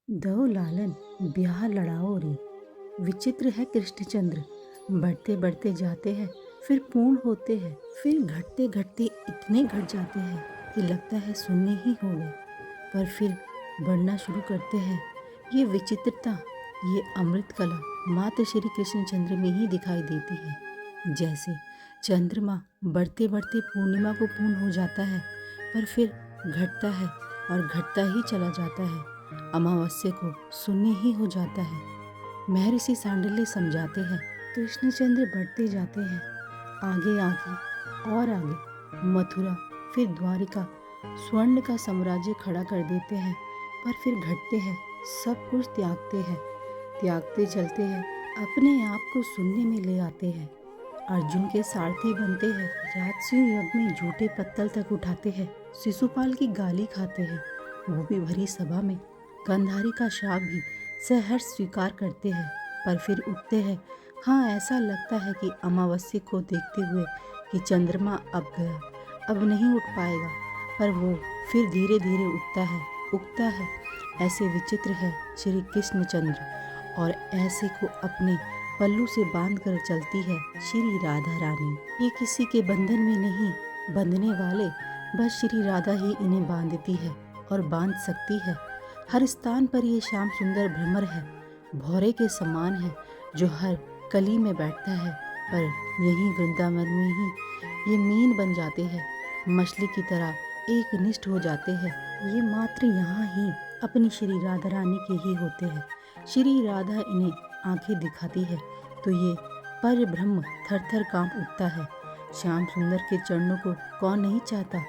दो लालन ब्याह लड़ाओ रे। विचित्र है कृष्णचंद्र, बढ़ते बढ़ते जाते हैं, फिर पूर्ण होते हैं, फिर घटते घटते इतने घट जाते हैं कि लगता है सुनने ही हो गए, पर फिर बढ़ना शुरू करते हैं। ये विचित्रता, ये अमृत कला मात्र श्री कृष्णचंद्र में ही दिखाई देती है। जैसे चंद्रमा बढ़ते बढ़ते पूर्णिमा को पूर्ण हो जाता है, पर फिर घटता है और घटता ही चला जाता है, अमावस्या को शून्य ही हो जाता है। महर्षि सांडिल्य समझाते हैं, कृष्णचंद्र बढ़ते जाते हैं, आगे आगे और आगे, मथुरा फिर द्वारिका स्वर्ण का साम्राज्य खड़ा कर देते हैं, पर फिर घटते हैं, सब कुछ त्यागते हैं, त्यागते चलते हैं, अपने आप को शून्य में ले आते हैं। अर्जुन के सारथी बनते हैं, राजसूय यज्ञ में झूठे पत्तल तक उठाते हैं, शिशुपाल की गाली खाते हैं, वो भी भरी सभा में, गंधारी का श्राप भी सहर्ष स्वीकार करते हैं, पर फिर उठते हैं। हाँ, ऐसा लगता है कि अमावस्या को देखते हुए कि चंद्रमा अब गया, अब नहीं उठ पाएगा, पर वो फिर धीरे धीरे उगता है। ऐसे विचित्र है श्री कृष्णचंद्र, और ऐसे को अपने पल्लू से बांध कर चलती है श्री राधा रानी। ये किसी के बंधन में नहीं बंधने वाले, बस श्री राधा ही इन्हें बांधती है और बांध सकती है। हर स्थान पर ये श्याम सुंदर भ्रमर है, भौरे के समान है, जो हर कली में बैठता है, पर यही वृंदावन में ही ये मीन बन जाते हैं, मछली की तरह एक निष्ठ हो जाते हैं। ये मात्र यहाँ ही अपनी श्री राधा रानी के ही होते हैं। श्री राधा इन्हें आंखें दिखाती है तो ये पर ब्रह्म थर थर कांप उठता है। श्याम सुंदर के चरणों को कौन नहीं चाहता।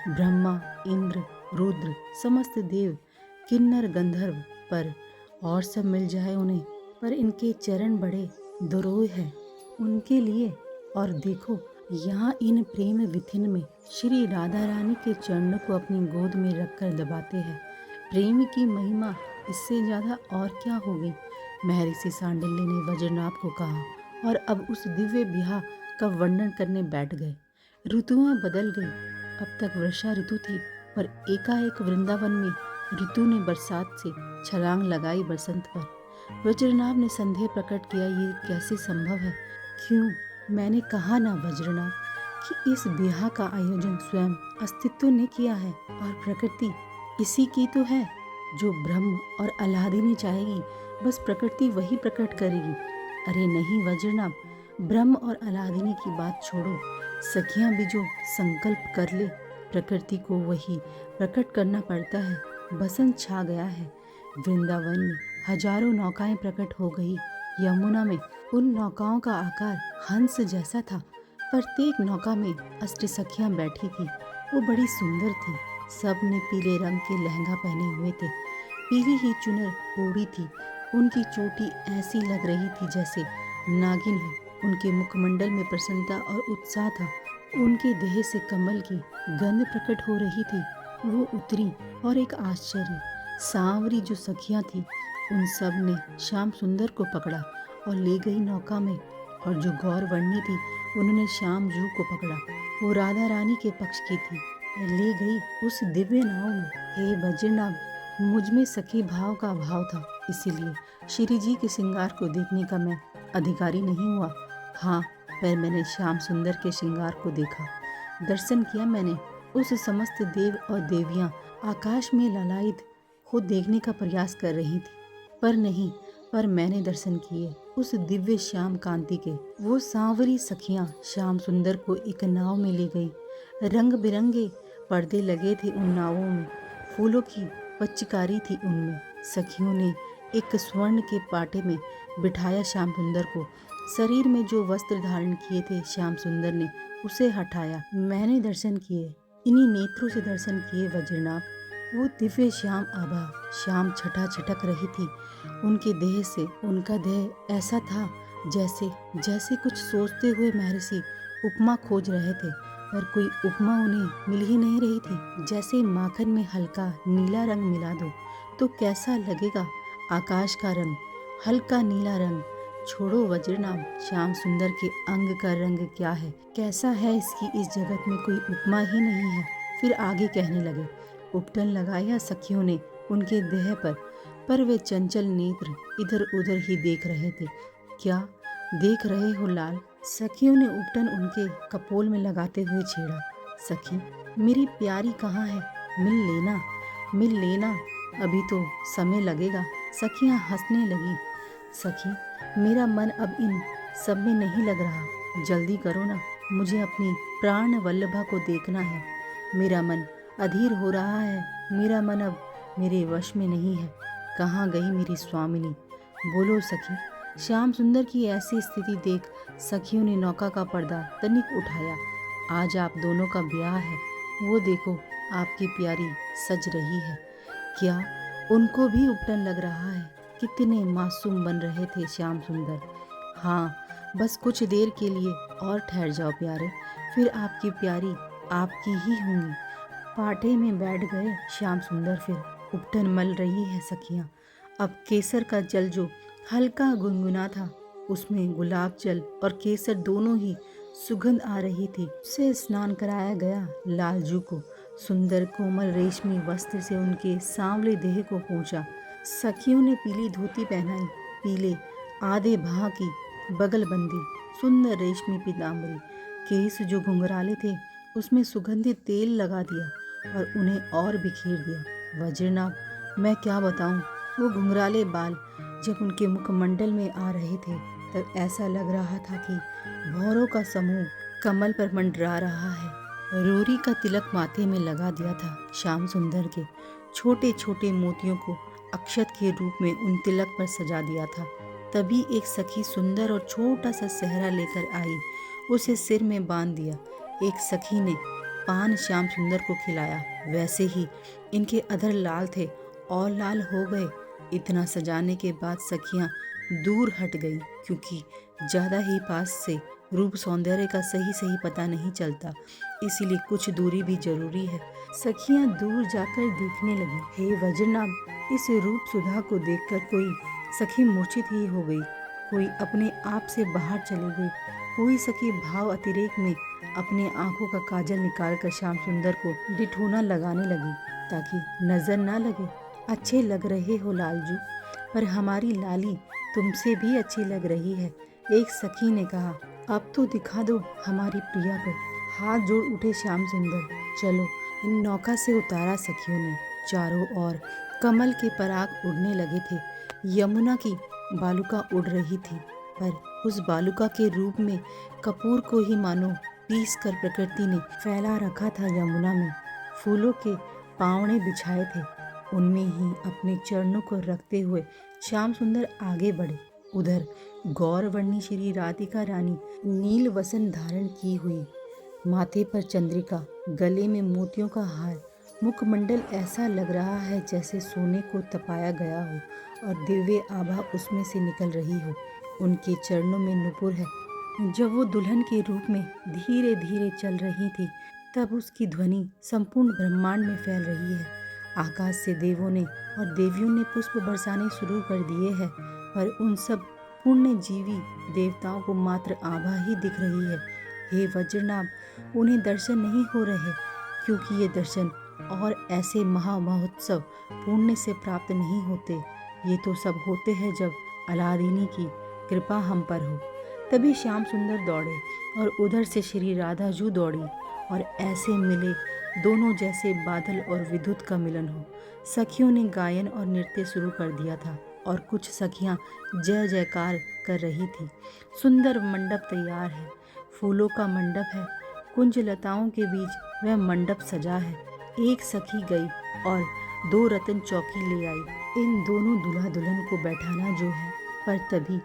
ब्रह्मा, इंद्र, रुद्र, समस्त देव, किन्नर, गंधर्व, पर और सब मिल जाए उन्हें, पर इनके चरण बड़े दुरूह हैं उनके लिए। और देखो, यहाँ इन प्रेम विथिन में श्री राधा रानी के चरणों को अपनी गोद में रखकर दबाते हैं। प्रेम की महिमा इससे ज्यादा और क्या होगी। महर्षि सांडिल्य ने वज्रनाभ को कहा, और अब उस दिव्य ब्याह का वर्णन करने बैठ गए। ऋतुएं बदल गई। अब तक वर्षा ऋतु थी, पर एकाएक वृंदावन में ऋतु ने बरसात से छलांग लगाई बसंत पर। वज्रनाभ ने संदेह प्रकट किया, ये कैसे संभव है। क्यों, मैंने कहा ना वज्रनाभ कि इस ब्याह का आयोजन स्वयं अस्तित्व ने किया है, और प्रकृति इसी की तो है। जो ब्रह्म और अल्लादिनी चाहेगी, बस प्रकृति वही प्रकट करेगी। अरे नहीं वज्रनाभ, ब्रह्म और अल्लादिनी की बात छोड़ो, सखियां भी जो संकल्प कर ले, प्रकृति को वही प्रकट करना पड़ता है। बसंत छा गया है, वृंदावन में हजारों नौकाएं प्रकट हो गई। यमुना में उन नौकाओं का आकार हंस जैसा था। प्रत्येक नौका में अष्ट सखियां बैठी थी, वो बड़ी सुंदर थी। सब ने पीले रंग के लहंगा पहने हुए थे, पीली ही चुनर ओढ़ी थी। उनकी चोटी ऐसी लग रही थी जैसे नागिन हो। उनके मुखमंडल में प्रसन्नता और उत्साह था। उनके देह से कमल की गंध प्रकट हो रही थी। वो उतरी, और एक आश्चर्य, सांवरी जो सखियां थी, उन सब ने श्याम सुंदर को पकड़ा और ले गई नौका में। और जो गौर वर्णी थी, उन्होंने श्याम जू को पकड़ा। वो राधा रानी के पक्ष की थी, ले गई उस दिव्य नाव में। हे वज्रनाभ, मुझ में सखी भाव का अभाव था, इसीलिए श्री जी के श्रृंगार को देखने का मैं अधिकारी नहीं हुआ। हाँ, पर मैंने श्याम सुंदर के श्रृंगार को देखा, दर्शन किया मैंने। उस समस्त देव और देवियां आकाश में ललायित हो देखने का प्रयास कर रही थी, पर नहीं, पर मैंने दर्शन किए उस दिव्य श्याम कांति के। वो सांवरी सखियां श्याम सुंदर को एक नाव में ले गई। रंग बिरंगे पर्दे लगे थे उन नावों में, फूलों की पच्चकारी थी उनमें। सखियों ने एक स्वर्ण के पाटे में बिठाया श्याम सुंदर को। शरीर में जो वस्त्र धारण किए थे श्याम सुंदर ने उसे हटाया। मैंने दर्शन किए, इन्हीं नेत्रों से दर्शन किए वज्रनाभ। वो दिव्य श्याम आभा, श्याम छटा छटक रही थी उनके देह से। उनका देह ऐसा था जैसे जैसे कुछ सोचते हुए महर्षि उपमा खोज रहे थे, पर कोई उपमा उन्हें मिल ही नहीं रही थी। जैसे माखन में हल्का नीला रंग मिला दो तो कैसा लगेगा आकाश का रंग, हल्का नीला रंग। छोड़ो वज्रनाभ, श्याम सुंदर के अंग का रंग क्या है, कैसा है, इसकी इस जगत में कोई उपमा ही नहीं है। फिर आगे कहने लगे, उपटन लगाया सखियों ने उनके देह पर, पर वे चंचल नेत्र इधर उधर ही देख रहे थे। क्या देख रहे हो लाल? सखियों ने उपटन उनके कपोल में लगाते हुए छेड़ा। सखी, मेरी प्यारी कहाँ है? मिल लेना, मिल लेना, अभी तो समय लगेगा। सखियां हंसने लगी। सखी, मेरा मन अब इन सब में नहीं लग रहा, जल्दी करो ना, मुझे अपनी प्राण वल्लभा को देखना है। मेरा मन अधीर हो रहा है, मेरा मन अब मेरे वश में नहीं है। कहाँ गई मेरी स्वामिनी? बोलो सखी। श्याम सुंदर की ऐसी स्थिति देख सखियों ने नौका का पर्दा तनिक उठाया। आज आप दोनों का ब्याह है, वो देखो आपकी प्यारी सज रही है। क्या उनको भी उपटन लग रहा है? कितने मासूम बन रहे थे श्याम सुंदर। हाँ, बस कुछ देर के लिए और ठहर जाओ प्यारे, फिर आपकी प्यारी आपकी ही होंगी। पाटे में बैठ गए श्याम सुंदर। फिर उपटन मल रही है सखियां। अब केसर का जल जो हल्का गुनगुना था, उसमें गुलाब जल और केसर दोनों ही सुगंध आ रही थी। उससे स्नान कराया गया। लालजू को सुंदर कोमल रेशमी वस्त्र से उनके सांवले देह को पोंछा। सखियों ने पीली धोती पहनाई, पीले आधे भा की बगलबंदी, सुंदर रेशमी पीताम्बरी, केस जो घुंघराले थे उसमें सुगंधित तेल लगा दिया और उन्हें और बिखेर दिया। वज्रनाभ, मैं क्या बताऊं, वो घुंघराले बाल जब उनके मुखमंडल में आ रहे थे तब ऐसा लग रहा था कि भौरों का समूह कमल पर मंडरा रहा है। रोरी का तिलक माथे में लगा दिया था श्याम सुंदर के। छोटे छोटे मोतियों को अक्षत के रूप में उन तिलक पर सजा दिया था। तभी एक सखी सुंदर और छोटा सा सेहरा लेकर आई, उसे सिर में बांध दिया। एक सखी ने पान श्याम सुंदर को खिलाया। वैसे ही इनके अधर लाल थे और लाल हो गए। इतना सजाने के बाद सखियां दूर हट गई, क्योंकि ज़्यादा ही पास से रूप सौंदर्य का सही सही पता नहीं चलता, इसीलिए कुछ दूरी भी जरूरी है। सखियां दूर जाकर देखने लगी। हे वज्रनाभ, इस रूप सुधा को देखकर कोई सखी मूर्छित ही हो गई, कोई अपने आप से बाहर चली गई, कोई सखी भाव अतिरेक में अपने आंखों का काजल निकालकर श्याम सुंदर को डिठोना लगाने लगी ताकि नजर ना लगे। अच्छे लग रहे हो लालजू, पर हमारी लाली तुमसे भी अच्छी लग रही है, एक सखी ने कहा। अब तो दिखा दो हमारी प्रिया को। हाथ जोड़ उठे श्याम सुंदर। चलो। इन नौका से उतारा सखियों ने। चारों ओर कमल के पराग उड़ने लगे थे। यमुना की बालुका उड़ रही थी, पर उस बालुका के रूप में कपूर को ही मानो पीस कर प्रकृति ने फैला रखा था। यमुना में फूलों के पावड़े बिछाए थे, उनमें ही अपने चरणों को रखते हुए श्याम सुंदर आगे बढ़े। उधर गौरवर्णी श्री राधिका रानी नील वसन धारण की हुई, माथे पर चंद्रिका, गले में मोतियों का हार, मुखमंडल ऐसा लग रहा है जैसे सोने को तपाया गया हो और दिव्य आभा उसमें से निकल रही हो। उनके चरणों में नुपुर है। जब वो दुल्हन के रूप में धीरे धीरे चल रही थी, तब उसकी ध्वनि संपूर्ण ब्रह्मांड में फैल रही है। आकाश से देवों ने और देवियों ने पुष्प बरसाने शुरू कर दिए हैं, पर उन सब पुण्य जीवी देवताओं को मात्र आभा ही दिख रही है। हे वज्रनाभ, उन्हें दर्शन नहीं हो रहे, क्योंकि ये दर्शन और ऐसे महामहोत्सव पुण्य से प्राप्त नहीं होते। ये तो सब होते हैं जब अलादीनी की कृपा हम पर हो। तभी श्याम सुंदर दौड़े और उधर से श्री राधा जू दौड़ी और ऐसे मिले दोनों जैसे बादल और विद्युत का मिलन हो। सखियों ने गायन और नृत्य शुरू कर दिया था और कुछ सखियां जय जयकार कर रही थी। सुंदर मंडप तैयार है, फूलों का मंडप है, कुंज लताओं के बीच वह मंडप सजा है। एक सखी गई और 2 रतन चौकी ले आई। इन दोनों दूल्हा दुल्हन को बैठाना जो है, पर तभी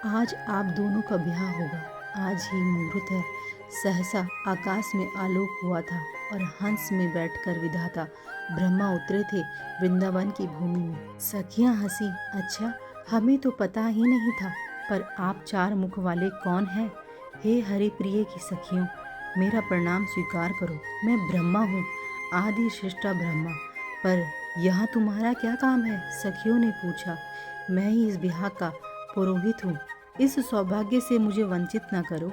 आज आप दोनों का ब्याह होगा, आज ही मुहूर्त है। सहसा आकाश में आलोक हुआ था और हंस में बैठकर विधाता ब्रह्मा उतरे थे वृंदावन की भूमि में। सखियां हंसी। अच्छा, हमें तो पता ही नहीं था, पर आप 4 मुख वाले कौन हैं? हे हरि प्रिय की सखियों, मेरा प्रणाम स्वीकार करो। मैं ब्रह्मा हूँ, आदि सृष्टा ब्रह्मा। पर यहाँ तुम्हारा क्या काम है? सखियों ने पूछा। मैं ही इस ब्याह का पुरोहित हूँ, इस सौभाग्य से मुझे वंचित न करो।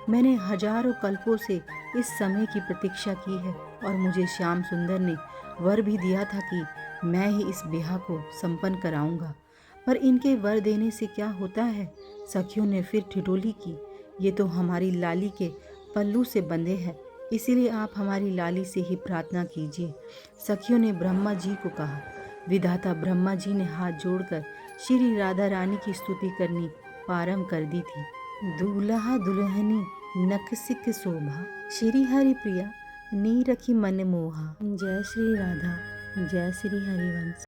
मैंने हजारों कल्पों से इस समय की प्रतीक्षा की है और मुझे श्याम सुंदर ने वर भी दिया था कि मैं ही इस ब्याह को संपन्न कराऊंगा। पर इनके वर देने से क्या होता है? सखियों ने फिर ठिठोली की। ये तो हमारी लाली के पल्लू से बंधे हैं, इसीलिए आप हमारी लाली से ही प्रार्थना कीजिए। सखियों ने ब्रह्मा जी को कहा। विधाता ब्रह्मा जी ने हाथ जोड़कर श्री राधा रानी की स्तुति करनी प्रारंभ कर दी थी। दूल्हा दुल्हनी नखसिक शोभा, श्री हरि प्रिया नी रखी मन मोहा। जय श्री राधा, जय श्री हरिवंश।